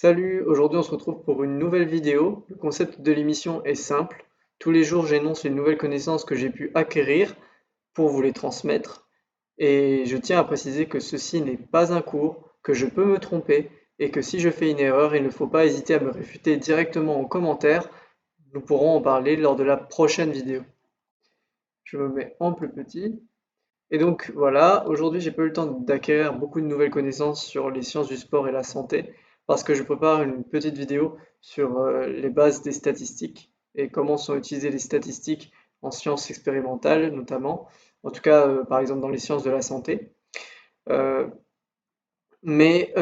Salut, aujourd'hui on se retrouve pour une nouvelle vidéo. Le concept de l'émission est simple. Tous les jours j'énonce une nouvelle connaissance que j'ai pu acquérir pour vous les transmettre. Et je tiens à préciser que ceci n'est pas un cours, que je peux me tromper et que si je fais une erreur, il ne faut pas hésiter à me réfuter directement en commentaire. Nous pourrons en parler lors de la prochaine vidéo. Je me mets en plus petit. Et donc voilà, aujourd'hui j'ai pas eu le temps d'acquérir beaucoup de nouvelles connaissances sur les sciences du sport et la santé, parce que je prépare une petite vidéo sur les bases des statistiques et comment sont utilisées les statistiques en sciences expérimentales notamment, en tout cas par exemple dans les sciences de la santé. Euh, mais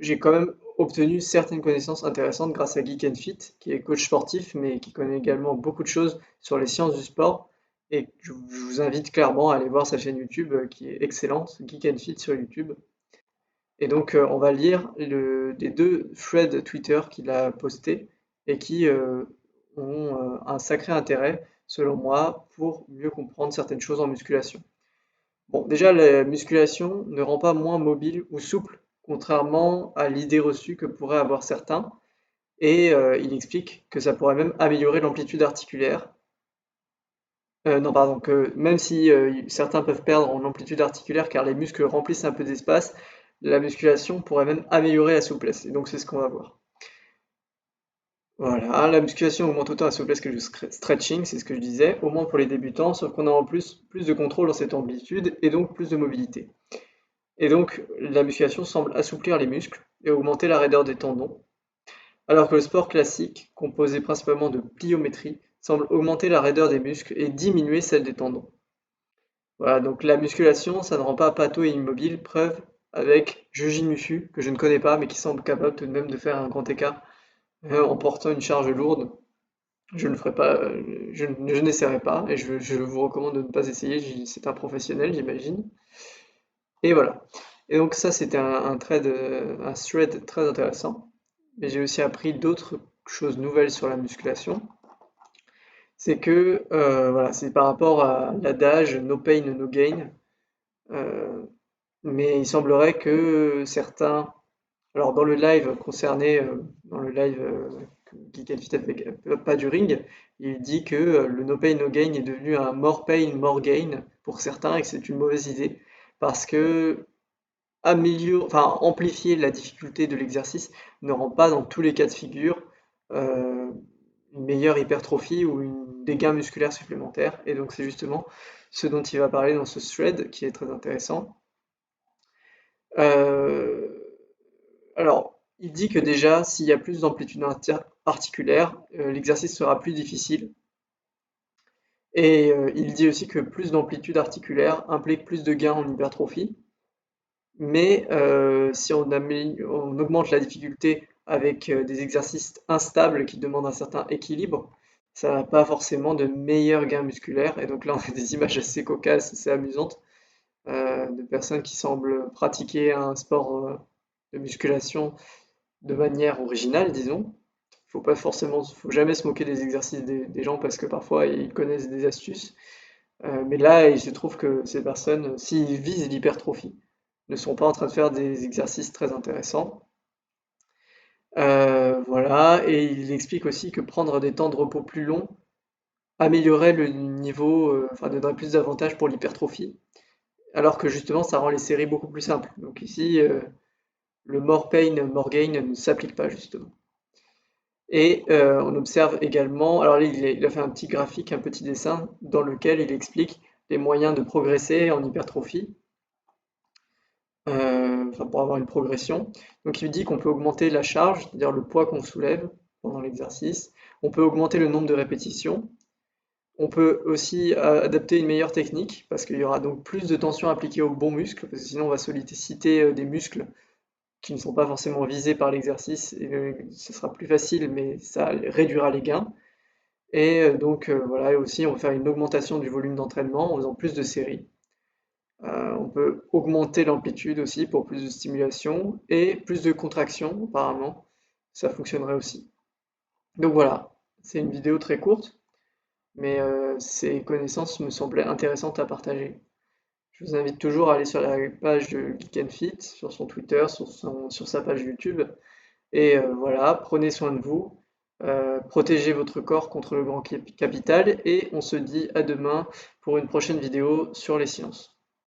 j'ai quand même obtenu certaines connaissances intéressantes grâce à Geek and Fit, qui est coach sportif, mais qui connaît également beaucoup de choses sur les sciences du sport. Et je vous invite clairement à aller voir sa chaîne YouTube, qui est excellente, Geek and Fit sur YouTube. Et donc, on va lire les deux threads Twitter qu'il a postés et qui ont un sacré intérêt, selon moi, pour mieux comprendre certaines choses en musculation. Bon, déjà, la musculation ne rend pas moins mobile ou souple, contrairement à l'idée reçue que pourraient avoir certains, et il explique que ça pourrait même améliorer l'amplitude articulaire. Non, pardon, que même si certains peuvent perdre en amplitude articulaire car les muscles remplissent un peu d'espace, la musculation pourrait même améliorer la souplesse, et donc c'est ce qu'on va voir. Voilà, la musculation augmente autant la souplesse que le stretching, c'est ce que je disais, au moins pour les débutants, sauf qu'on a en plus de contrôle dans cette amplitude et donc plus de mobilité. Et donc, la musculation semble assouplir les muscles et augmenter la raideur des tendons, alors que le sport classique, composé principalement de pliométrie, semble augmenter la raideur des muscles et diminuer celle des tendons. Voilà, donc la musculation, ça ne rend pas pâteau et immobile, preuve avec Juji Mushu, que je ne connais pas, mais qui semble capable tout de même de faire un grand écart en portant une charge lourde. Je ne le ferai pas, je n'essaierai pas, et je vous recommande de ne pas essayer, c'est un professionnel, j'imagine. Et voilà. Et donc ça, c'était un thread très intéressant. Mais j'ai aussi appris d'autres choses nouvelles sur la musculation. C'est que, voilà, c'est par rapport à l'adage no pain, no gain. Euh, mais il semblerait que certains, alors dans le live concerné, dans le live que Geek and Fit avec pas du ring, il dit que le no pain, no gain est devenu un more pain, more gain pour certains et que c'est une mauvaise idée parce que amplifier la difficulté de l'exercice ne rend pas dans tous les cas de figure euh, une meilleure hypertrophie ou des gains musculaires supplémentaires. Et donc c'est justement ce dont il va parler dans ce thread qui est très intéressant. Euh, alors, il dit que déjà, s'il y a plus d'amplitude articulaire, l'exercice sera plus difficile. Et il dit aussi que plus d'amplitude articulaire implique plus de gains en hypertrophie. Mais si on augmente la difficulté avec des exercices instables qui demandent un certain équilibre, ça n'a pas forcément de meilleurs gains musculaires. Et donc là, on a des images assez cocasses, assez amusantes, de personnes qui semblent pratiquer un sport de musculation de manière originale, disons. Faut jamais se moquer des exercices des gens parce que parfois ils connaissent des astuces. Mais là, il se trouve que ces personnes, s'ils visent l'hypertrophie, ne sont pas en train de faire des exercices très intéressants. Voilà, et il explique aussi que prendre des temps de repos plus longs améliorerait le niveau, enfin donnerait plus d'avantages pour l'hypertrophie, alors que justement ça rend les séries beaucoup plus simples. Donc ici, le more pain, more gain ne s'applique pas justement. Et on observe également, alors là il a fait un petit graphique, un petit dessin dans lequel il explique les moyens de progresser en hypertrophie, enfin pour avoir une progression. Donc il dit qu'on peut augmenter la charge, c'est-à-dire le poids qu'on soulève pendant l'exercice. On peut augmenter le nombre de répétitions. On peut aussi adapter une meilleure technique, parce qu'il y aura donc plus de tension appliquée aux bons muscles, parce que sinon on va solliciter des muscles qui ne sont pas forcément visés par l'exercice, et ce sera plus facile, mais ça réduira les gains. Et donc voilà, et aussi on va faire une augmentation du volume d'entraînement en faisant plus de séries. On peut augmenter l'amplitude aussi pour plus de stimulation et plus de contraction apparemment, ça fonctionnerait aussi. Donc voilà, c'est une vidéo très courte, mais ces connaissances me semblaient intéressantes à partager. Je vous invite toujours à aller sur la page de Geek and Fit, sur son Twitter, sur sa page YouTube, Et voilà, prenez soin de vous, protégez votre corps contre le grand capital et on se dit à demain pour une prochaine vidéo sur les sciences.